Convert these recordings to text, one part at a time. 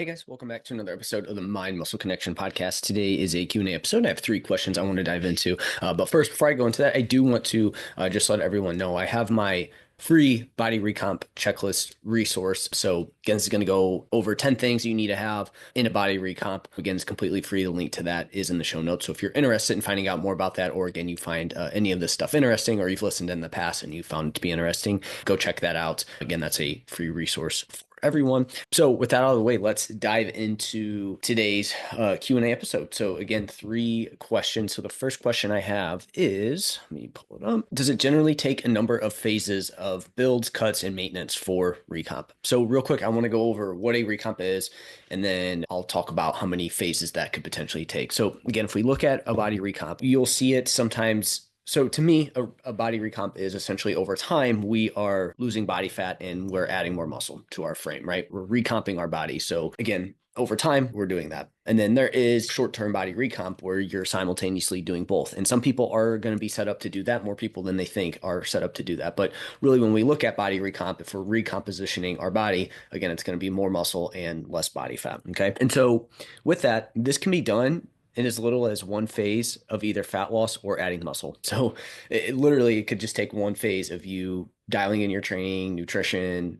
Hey guys, welcome back to another episode of the Mind Muscle Connection podcast. Today is a Q&A episode. I have three questions I want to dive into. But first, before I go into that, I do want to just let everyone know I have my free body recomp checklist resource. So again, this is going to go over 10 things you need to have in a body recomp. Again, it's completely free. The link to that is in the show notes. So if you're interested in finding out more about that, or again, you find any of this stuff interesting, or you've listened in the past and you found it to be interesting, go check that out. Again, that's a free resource for everyone. So with that out of the way, let's dive into today's Q&A episode. So again, three questions. So the first question I have is, let me pull it up. Does it generally take a number of phases of builds, cuts, and maintenance for recomp? So real quick, I want to go over what a recomp is, and then I'll talk about how many phases that could potentially take. So again, if we look at a body recomp, you'll see it sometimes. So to me, a body recomp is essentially over time, we are losing body fat and we're adding more muscle to our frame, right? We're recomping our body. So again, over time, we're doing that. And then there is short-term body recomp where you're simultaneously doing both. And some people are going to be set up to do that. More people than they think are set up to do that. But really, when we look at body recomp, if we're recompositioning our body, again, it's going to be more muscle and less body fat. Okay. And so with that, this can be done in as little as one phase of either fat loss or adding muscle. So it could just take one phase of you dialing in your training, nutrition.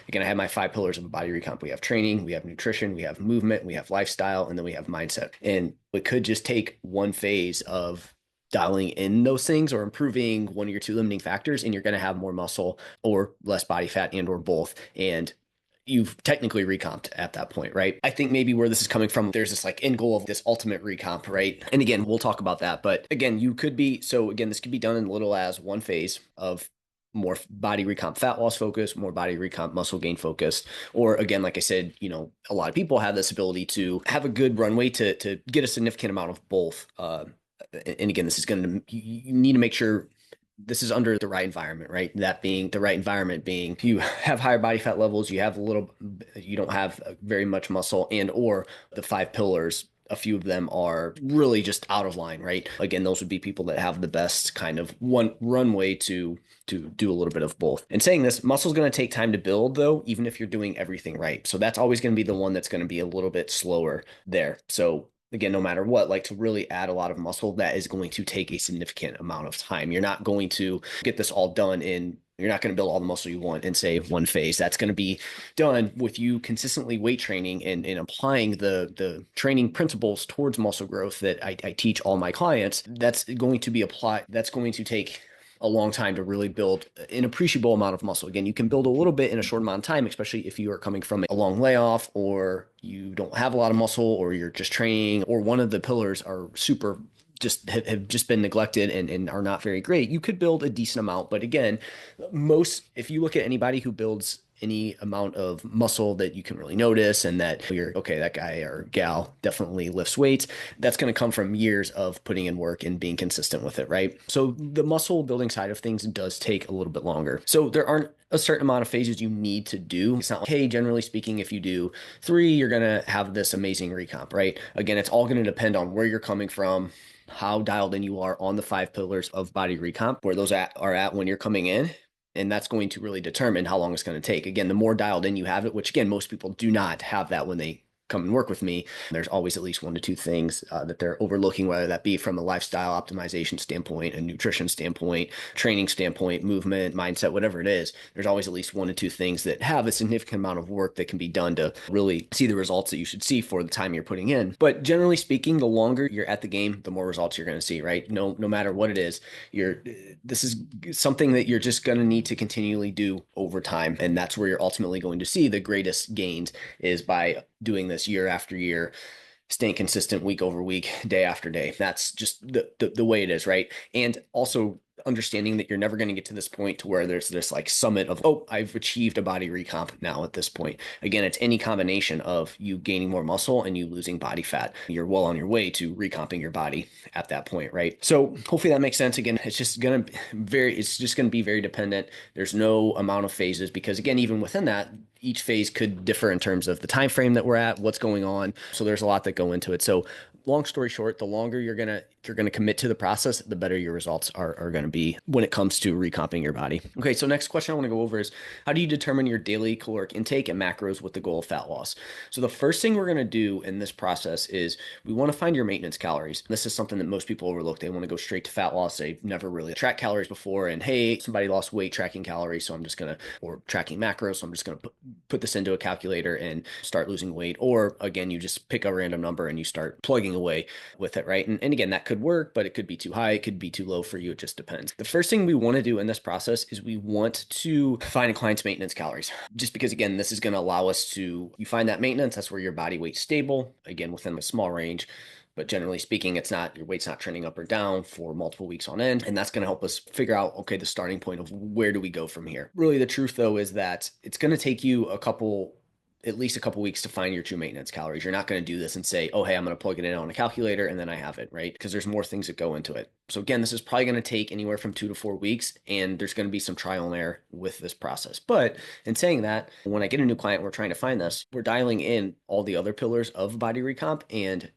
Again, I have my 5 pillars of a body recomp. We have training, we have nutrition, we have movement, we have lifestyle, and then we have mindset. And it could just take one phase of dialing in those things or improving one of your two limiting factors, and you're going to have more muscle or less body fat and or both. And you've technically recomped at that point, right? I think maybe where this is coming from, there's this like end goal of this ultimate recomp, right? And again, we'll talk about that. But again, this could be done in little as one phase of more body recomp fat loss focus, more body recomp muscle gain focus. Or again, like I said, a lot of people have this ability to have a good runway to get a significant amount of both. And again, you need to make sure this is under the right environment, right? That being the right environment being you have higher body fat levels, you don't have very much muscle, and or the 5 pillars, a few of them are really just out of line, right? Again, those would be people that have the best kind of one runway to do a little bit of both. And saying this, muscle is going to take time to build though, even if you're doing everything right. So that's always going to be the one that's going to be a little bit slower there. So again, no matter what, like to really add a lot of muscle, that is going to take a significant amount of time. You're not going to get this all done you're not going to build all the muscle you want in say one phase. That's going to be done with you consistently weight training and applying the training principles towards muscle growth that I teach all my clients. That's going to be applied. That's going to take a long time to really build an appreciable amount of muscle. Again, you can build a little bit in a short amount of time, especially if you are coming from a long layoff or you don't have a lot of muscle or you're just training or one of the pillars are super just have just been neglected and are not very great. You could build a decent amount. But again, if you look at anybody who builds any amount of muscle that you can really notice and that you're okay, that guy or gal definitely lifts weights, that's going to come from years of putting in work and being consistent with it, right? So the muscle building side of things does take a little bit longer. So there aren't a certain amount of phases you need to do. It's not like, hey, generally speaking, if you do 3, you're going to have this amazing recomp, right? Again, it's all going to depend on where you're coming from, how dialed in you are on the 5 pillars of body recomp, where those are at when you're coming in. And that's going to really determine how long it's going to take. Again, the more dialed in you have it, which again, most people do not have that when they come and work with me, there's always at least 1 to 2 things that they're overlooking, whether that be from a lifestyle optimization standpoint, a nutrition standpoint, training standpoint, movement, mindset, whatever it is. There's always at least 1 to 2 things that have a significant amount of work that can be done to really see the results that you should see for the time you're putting in. But generally speaking, the longer you're at the game, the more results you're going to see, right? No matter what it is, this is something that you're just going to need to continually do over time. And that's where you're ultimately going to see the greatest gains is by doing this year after year, staying consistent week over week, day after day. That's just the way it is, right? And also understanding that you're never going to get to this point to where there's this like summit of, oh, I've achieved a body recomp now at this point. Again, it's any combination of you gaining more muscle and you losing body fat. You're well on your way to recomping your body at that point, right? So hopefully that makes sense. Again, it's just going to be very dependent. There's no amount of phases because again, even within that, each phase could differ in terms of the time frame that we're at, what's going on. So there's a lot that go into it. So long story short, the longer you're gonna commit to the process, the better your results are gonna be when it comes to recomping your body. Okay, so next question I want to go over is how do you determine your daily caloric intake and macros with the goal of fat loss? So the first thing we're gonna do in this process is we want to find your maintenance calories. This is something that most people overlook. They want to go straight to fat loss. They've never really tracked calories before, and hey, somebody lost weight tracking calories, so I'm just gonna or tracking macros, so I'm just gonna put this into a calculator and start losing weight. Or again, you just pick a random number and you start plugging away with it, right? And again, that could work, but it could be too high, it could be too low for you. It just depends. The first thing we want to do in this process is we want to find a client's maintenance calories. Just because again, this is going to allow us to, you find that maintenance, that's where your body weight's stable, again, within a small range. But generally speaking, it's not, your weight's not trending up or down for multiple weeks on end. And that's going to help us figure out, okay, the starting point of where do we go from here? Really, the truth though is that it's going to take you at least a couple weeks to find your true maintenance calories. You're not going to do this and say, oh, hey, I'm going to plug it in on a calculator and then I have it, right? Because there's more things that go into it. So again, this is probably going to take anywhere from 2 to 4 weeks, and there's going to be some trial and error with this process. But in saying that, when I get a new client, we're trying to find this, we're dialing in all the other pillars of body recomp, and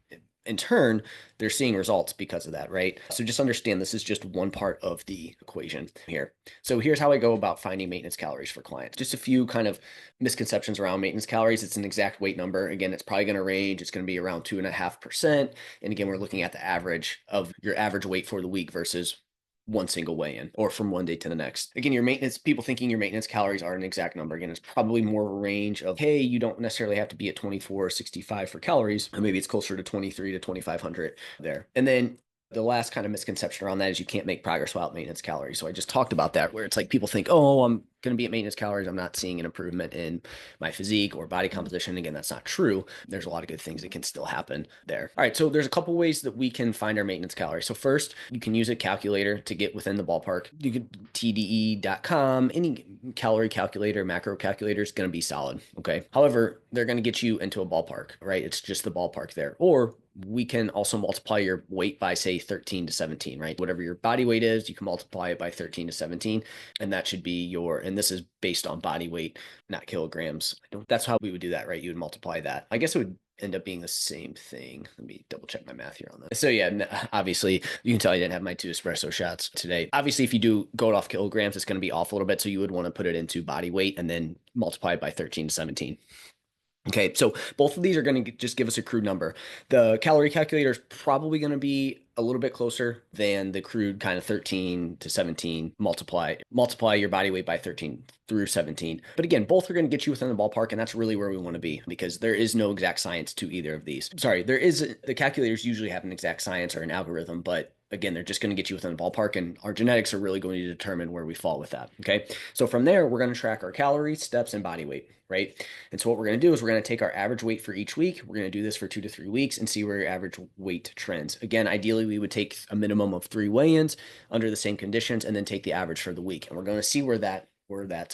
in turn, they're seeing results because of that, right? So just understand this is just one part of the equation here. So here's how I go about finding maintenance calories for clients. Just a few kind of misconceptions around maintenance calories. It's an exact weight number. Again, it's probably going to range. It's going to be around 2.5%. And again, we're looking at the average of your average weight for the week versus one single weigh-in or from one day to the next. Again, your maintenance, people thinking your maintenance calories are an exact number. Again, it's probably more a range of, hey, you don't necessarily have to be at 2465 for calories. And maybe it's closer to 23 to 2500 there. And then the last kind of misconception around that is you can't make progress without maintenance calories. So I just talked about that, where it's like people think, oh, I'm going to be at maintenance calories, I'm not seeing an improvement in my physique or body composition. Again, that's not true. There's a lot of good things that can still happen there. All right, so there's a couple ways that we can find our maintenance calories. So first, you can use a calculator to get within the ballpark. You could TDE.com, any calorie calculator, macro calculator is going to be solid, okay? However, they're going to get you into a ballpark, right? It's just the ballpark there. Or we can also multiply your weight by, say, 13 to 17, right? Whatever your body weight is, you can multiply it by 13 to 17, and that should be your, and this is based on body weight, not kilograms. That's how we would do that, right? You would multiply that. I guess it would end up being the same thing. Let me double check my math here on that. So yeah, obviously you can tell I didn't have my 2 espresso shots today. Obviously, if you do go off kilograms, it's going to be off a little bit. So you would want to put it into body weight and then multiply it by 13 to 17. Okay, so both of these are going to just give us a crude number. The calorie calculator is probably going to be a little bit closer than the crude kind of 13 to 17 multiply your body weight by 13 through 17. But again, both are going to get you within the ballpark, and that's really where we want to be, because there is no exact science to either of these. Sorry, the calculators usually have an exact science or an algorithm, but again, they're just going to get you within the ballpark, and our genetics are really going to determine where we fall with that. Okay. So from there, we're going to track our calories, steps, and body weight, right? And so what we're going to do is we're going to take our average weight for each week. We're going to do this for 2 to 3 weeks and see where your average weight trends. Again, ideally, we would take a minimum of 3 weigh-ins under the same conditions and then take the average for the week. And we're going to see where that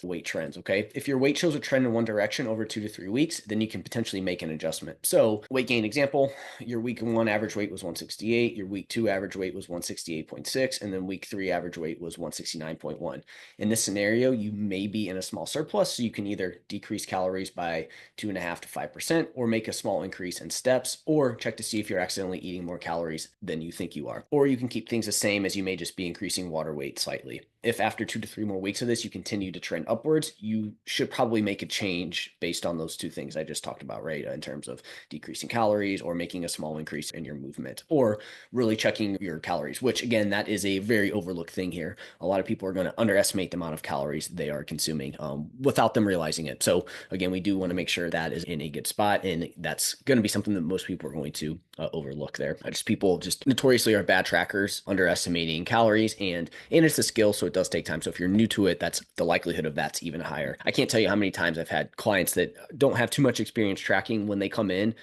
weight trends, okay? If your weight shows a trend in one direction over 2 to 3 weeks, then you can potentially make an adjustment. So weight gain example, your week 1 average weight was 168, your week 2 average weight was 168.6, and then week 3 average weight was 169.1. In this scenario, you may be in a small surplus, so you can either decrease calories by 2.5 to 5%, or make a small increase in steps, or check to see if you're accidentally eating more calories than you think you are. Or you can keep things the same, as you may just be increasing water weight slightly. If after 2 to 3 more weeks of this, you continue to trend upwards, you should probably make a change based on those 2 things I just talked about, right? In terms of decreasing calories or making a small increase in your movement, or really checking your calories, which again, that is a very overlooked thing here. A lot of people are going to underestimate the amount of calories they are consuming without them realizing it. So again, we do want to make sure that is in a good spot, and that's going to be something that most people are going to overlook there. People just notoriously are bad trackers, underestimating calories, and it's a skill, so it does take time. So if you're new to it, that's the likelihood of that's even higher. I can't tell you how many times I've had clients that don't have too much experience tracking. When they come in,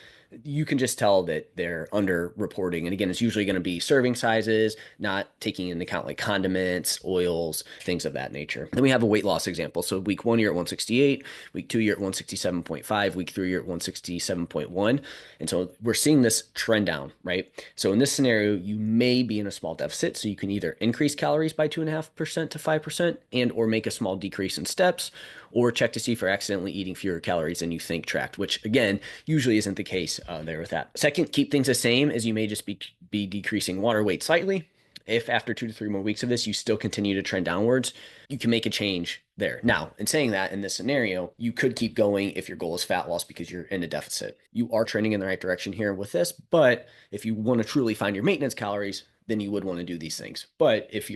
you can just tell that they're under reporting. And again, it's usually going to be serving sizes, not taking into account like condiments, oils, things of that nature. Then we have a weight loss example. So week 1, you're at 168, week 2, you're at 167.5, week 3, you're at 167.1. And so we're seeing this trend down, right? So in this scenario, you may be in a small deficit. So you can either increase calories by 2.5% to 5%, and or make a small decrease in steps, or check to see if you're accidentally eating fewer calories than you think tracked, which again, usually isn't the case. there with that. Second, keep things the same, as you may just be decreasing water weight slightly. If after 2 to 3 more weeks of this, you still continue to trend downwards, you can make a change there. Now, in saying that, in this scenario, you could keep going if your goal is fat loss because you're in a deficit. You are trending in the right direction here with this, but if you want to truly find your maintenance calories, then you would want to do these things. But if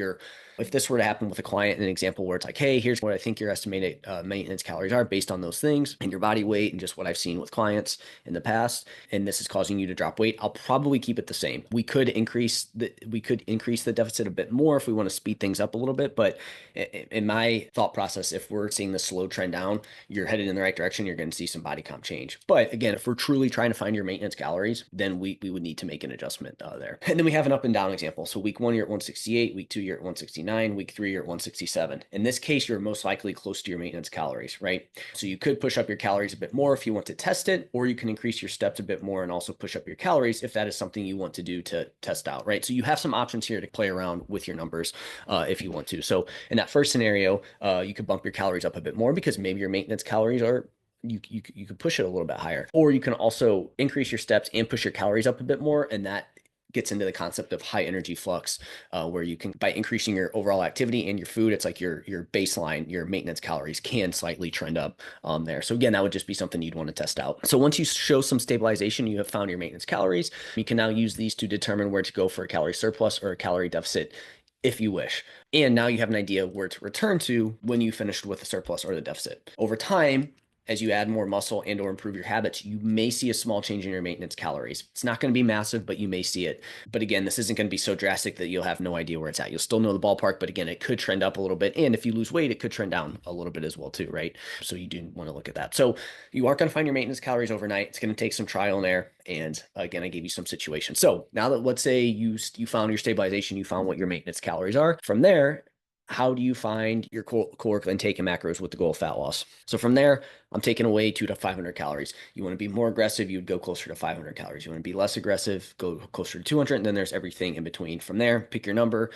this were to happen with a client, an example where it's like, hey, here's what I think your estimated maintenance calories are based on those things and your body weight and just what I've seen with clients in the past, and this is causing you to drop weight, I'll probably keep it the same. We could increase the deficit a bit more if we want to speed things up a little bit, but in my thought process, if we're seeing the slow trend down, you're headed in the right direction, you're going to see some body comp change. But again, if we're truly trying to find your maintenance calories, then we would need to make an adjustment there. And then we have an up and down example. So week 1, you're at 168, week 2, you're at 169, week 3, you're at 167. In this case, you're most likely close to your maintenance calories, right? So you could push up your calories a bit more if you want to test it, or you can increase your steps a bit more and also push up your calories if that is something you want to do to test out, right? So you have some options here to play around with your numbers if you want to. So in that first scenario, you could bump your calories up a bit more because maybe your maintenance calories are you could push it a little bit higher, or you can also increase your steps and push your calories up a bit more, and that gets into the concept of high energy flux, where you can, by increasing your overall activity and your food, it's like your baseline, your maintenance calories can slightly trend up there. So again, that would just be something you'd want to test out. So once you show some stabilization, you have found your maintenance calories, you can now use these to determine where to go for a calorie surplus or a calorie deficit if you wish. And now you have an idea where to return to when you finished with the surplus or the deficit. Over time, as you add more muscle and or improve your habits, you may see a small change in your maintenance calories. It's not going to be massive, but you may see it. But again, this isn't going to be so drastic that you'll have no idea where it's at. You'll still know the ballpark, but again, it could trend up a little bit. And if you lose weight, it could trend down a little bit as well too, right? So you do want to look at that. So you aren't going to find your maintenance calories overnight. It's going to take some trial and error. And again, I gave you some situations. So now that, let's say you found your stabilization, you found what your maintenance calories are. From there, how do you find your caloric intake and macros with the goal of fat loss? So from there, I'm taking away 200 to 500 calories. You want to be more aggressive, you would go closer to 500 calories. You want to be less aggressive, go closer to 200. And then there's everything in between. From there, pick your number,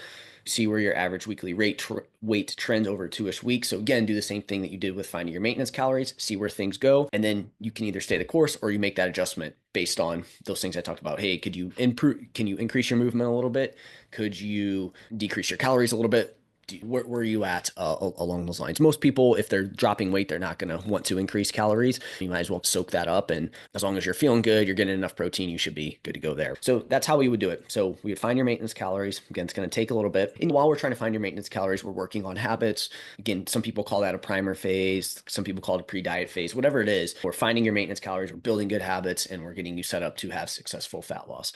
see where your average weekly weight trends over 2-ish weeks. So again, do the same thing that you did with finding your maintenance calories, see where things go. And then you can either stay the course or you make that adjustment based on those things I talked about. Hey, can you increase your movement a little bit? Could you decrease your calories a little bit? Where are you at along those lines? Most people, if they're dropping weight, they're not going to want to increase calories. You might as well soak that up. And as long as you're feeling good, you're getting enough protein, you should be good to go there. So that's how we would do it. So we would find your maintenance calories. Again, it's going to take a little bit. And while we're trying to find your maintenance calories, we're working on habits. Again, some people call that a primer phase. Some people call it a pre-diet phase, whatever it is. We're finding your maintenance calories, we're building good habits, and we're getting you set up to have successful fat loss.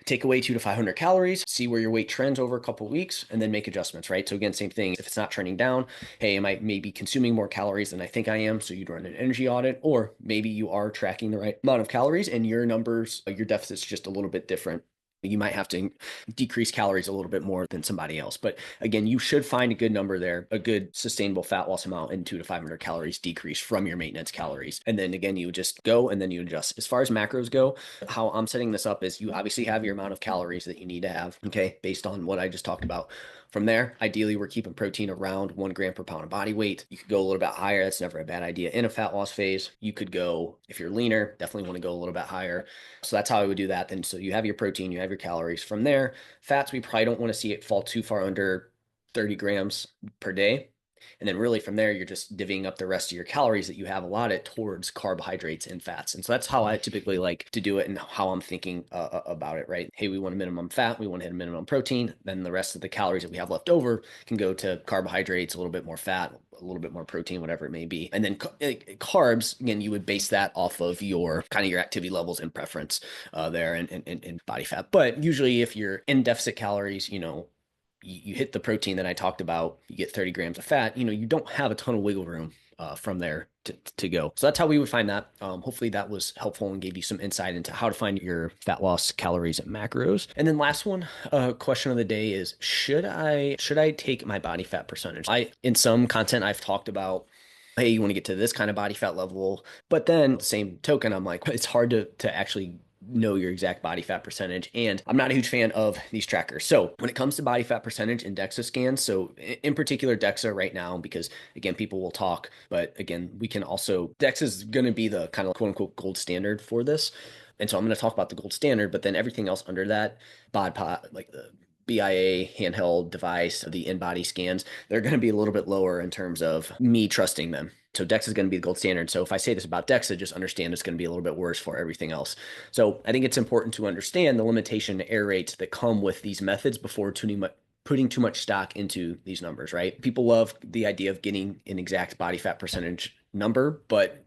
Take away 200 to 500 calories, see where your weight trends over a couple of weeks, and then make adjustments, right? So again, same thing. If it's not trending down, hey, am I maybe consuming more calories than I think I am? So you'd run an energy audit, or maybe you are tracking the right amount of calories and your numbers, your deficit's just a little bit different. You might have to decrease calories a little bit more than somebody else. But again, you should find a good number there, a good sustainable fat loss amount in 200 to 500 calories decrease from your maintenance calories. And then again, you just go and then you adjust. As far as macros go, how I'm setting this up is you obviously have your amount of calories that you need to have, okay, based on what I just talked about. From there, ideally, we're keeping protein around 1 gram per pound of body weight. You could go a little bit higher. That's never a bad idea. In a fat loss phase, you could go, if you're leaner, definitely want to go a little bit higher. So that's how I would do that. Then, so you have your protein, you have your calories. From there, fats, we probably don't want to see it fall too far under 30 grams per day. And then really from there, you're just divvying up the rest of your calories that you have allotted towards carbohydrates and fats. And so that's how I typically like to do it and how I'm thinking about it, right? Hey, we want a minimum fat, we want to hit a minimum protein. Then the rest of the calories that we have left over can go to carbohydrates, a little bit more fat, a little bit more protein, whatever it may be. And then carbs, again, you would base that off of your kind of your activity levels and preference there and body fat. But usually if you're in deficit calories, you hit the protein that I talked about, you get 30 grams of fat, you don't have a ton of wiggle room from there to go. So that's how we would find that. Hopefully that was helpful and gave you some insight into how to find your fat loss calories and macros. And then last one, question of the day is, should I take my body fat percentage? In some content I've talked about, hey, you want to get to this kind of body fat level, but then same token, I'm like, it's hard to actually know your exact body fat percentage. And I'm not a huge fan of these trackers. So when it comes to body fat percentage and DEXA scans, so in particular DEXA right now, because again, people will talk, but again, we can also, DEXA is going to be the kind of quote unquote gold standard for this. And so I'm going to talk about the gold standard, but then everything else under that, BODPOD, like the BIA handheld device, the in-body scans, they're going to be a little bit lower in terms of me trusting them. So DEXA is going to be the gold standard. So if I say this about DEXA, just understand it's going to be a little bit worse for everything else. So I think it's important to understand the limitation to error rates that come with these methods before putting too much stock into these numbers, right? People love the idea of getting an exact body fat percentage number, but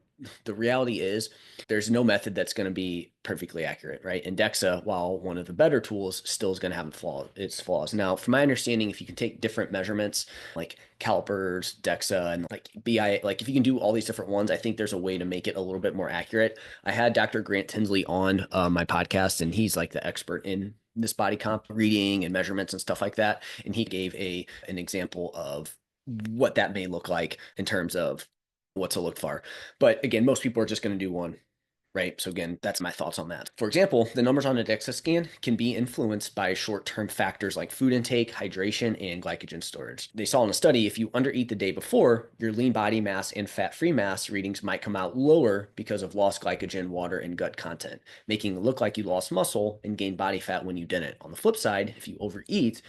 the reality is there's no method that's going to be perfectly accurate, right? And DEXA, while one of the better tools, still is going to have its flaws. Now, from my understanding, if you can take different measurements like calipers, DEXA, and like BI, like if you can do all these different ones, I think there's a way to make it a little bit more accurate. I had Dr. Grant Tinsley on my podcast, and he's like the expert in this body comp reading and measurements and stuff like that. And he gave an example of what that may look like in terms of what to look for. But again, most people are just going to do one, right? So again, that's my thoughts on that. For example, the numbers on a DEXA scan can be influenced by short-term factors like food intake, hydration, and glycogen storage. They saw in a study, if you undereat the day before, your lean body mass and fat-free mass readings might come out lower because of lost glycogen, water, and gut content, making it look like you lost muscle and gained body fat when you didn't. On the flip side, if you overeat,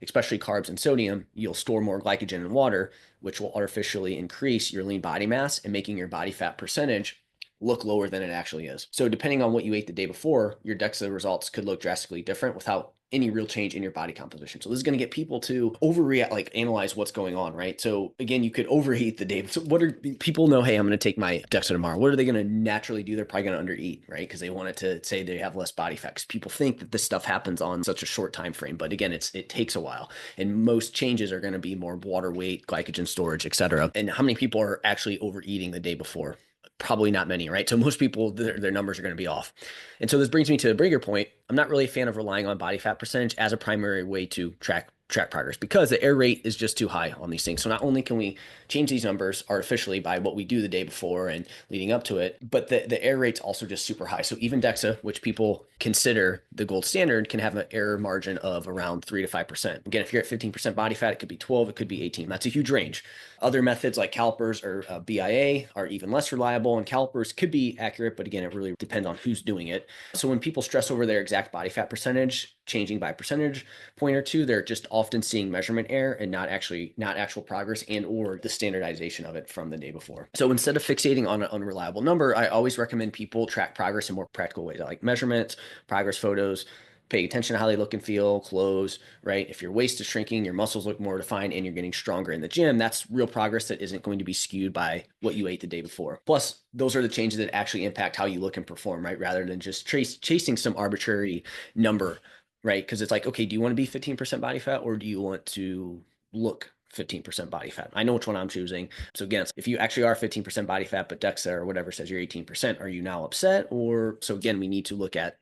especially carbs and sodium, you'll store more glycogen and water, which will artificially increase your lean body mass and making your body fat percentage look lower than it actually is. So depending on what you ate the day before, your DEXA results could look drastically different without any real change in your body composition. So this is going to get people to overreact, like analyze what's going on, right? So again, you could overeat the day. So what are people know, hey, I'm going to take my DEXA tomorrow. What are they going to naturally do? They're probably going to undereat, right? Because they want it to say they have less body fat. Because people think that this stuff happens on such a short time frame. But again, it takes a while. And most changes are going to be more water weight, glycogen storage, et cetera. And how many people are actually overeating the day before? Probably not many, right? So most people, their numbers are going to be off. And so this brings me to a bigger point. I'm not really a fan of relying on body fat percentage as a primary way to track progress because the error rate is just too high on these things. So not only can we change these numbers artificially by what we do the day before and leading up to it, but the error rate's also just super high. So even DEXA, which people consider the gold standard, can have an error margin of around 3 to 5%. Again, if you're at 15% body fat, it could be 12, it could be 18. That's a huge range. Other methods like calipers or BIA are even less reliable, and calipers could be accurate, but again, it really depends on who's doing it. So when people stress over their exact body fat percentage, changing by a percentage point or two, they're just often seeing measurement error and not actual progress and or the standardization of it from the day before. So instead of fixating on an unreliable number, I always recommend people track progress in more practical ways, like measurements, progress photos, pay attention to how they look and feel, clothes, right? If your waist is shrinking, your muscles look more defined, and you're getting stronger in the gym, that's real progress that isn't going to be skewed by what you ate the day before. Plus, those are the changes that actually impact how you look and perform, right? Rather than just chasing some arbitrary number, right? Because it's like, okay, do you want to be 15% body fat or do you want to look 15% body fat? I know which one I'm choosing. So again, if you actually are 15% body fat, but DEXA or whatever says you're 18%, are you now upset? Or so again, we need to look at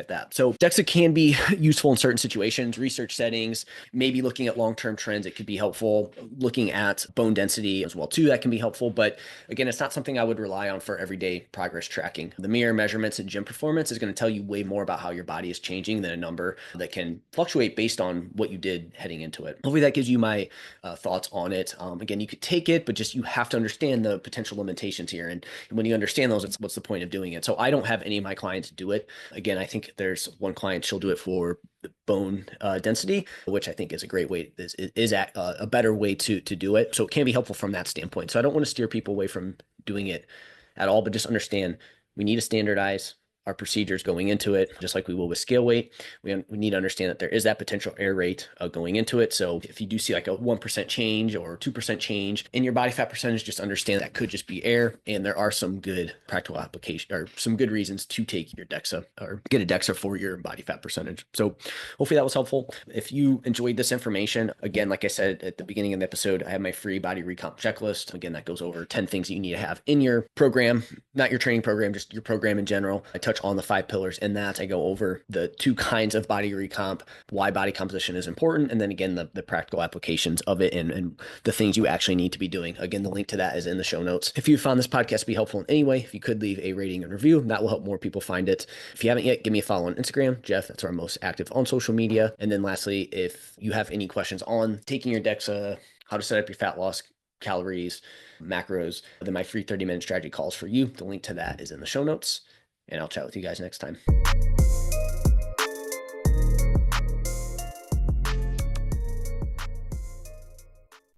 that. So DEXA can be useful in certain situations, research settings, maybe looking at long-term trends. It could be helpful. Looking at bone density as well too, that can be helpful. But again, it's not something I would rely on for everyday progress tracking. The mere measurements and gym performance is going to tell you way more about how your body is changing than a number that can fluctuate based on what you did heading into it. Hopefully that gives you my thoughts on it. Again, you could take it, but just you have to understand the potential limitations here. And when you understand those, what's the point of doing it? So I don't have any of my clients do it. Again, I think there's one client, she'll do it for the bone density, which I think is a great way, is a better way to do it. So it can be helpful from that standpoint. So I don't want to steer people away from doing it at all, but just understand we need to standardize our procedures going into it, just like we will with scale weight. We need to understand that there is that potential error rate going into it. So if you do see like a 1% change or 2% change in your body fat percentage, just understand that could just be error. And there are some good practical application or some good reasons to take your DEXA or get a DEXA for your body fat percentage. So hopefully that was helpful. If you enjoyed this information, again, like I said at the beginning of the episode, I have my free body recomp checklist. Again, that goes over 10 things that you need to have in your program, not your training program, just your program in general. I touch touch on the 5 pillars in that. I go over the 2 kinds of body recomp, why body composition is important, and then again, the practical applications of it and the things you actually need to be doing. Again, the link to that is in the show notes. If you found this podcast to be helpful in any way, if you could leave a rating and review, that will help more people find it. If you haven't yet, give me a follow on Instagram, Jeff. That's where I'm most active on social media. And then lastly, if you have any questions on taking your DEXA, how to set up your fat loss, calories, macros, then my free 30-minute strategy calls for you. The link to that is in the show notes, and I'll chat with you guys next time.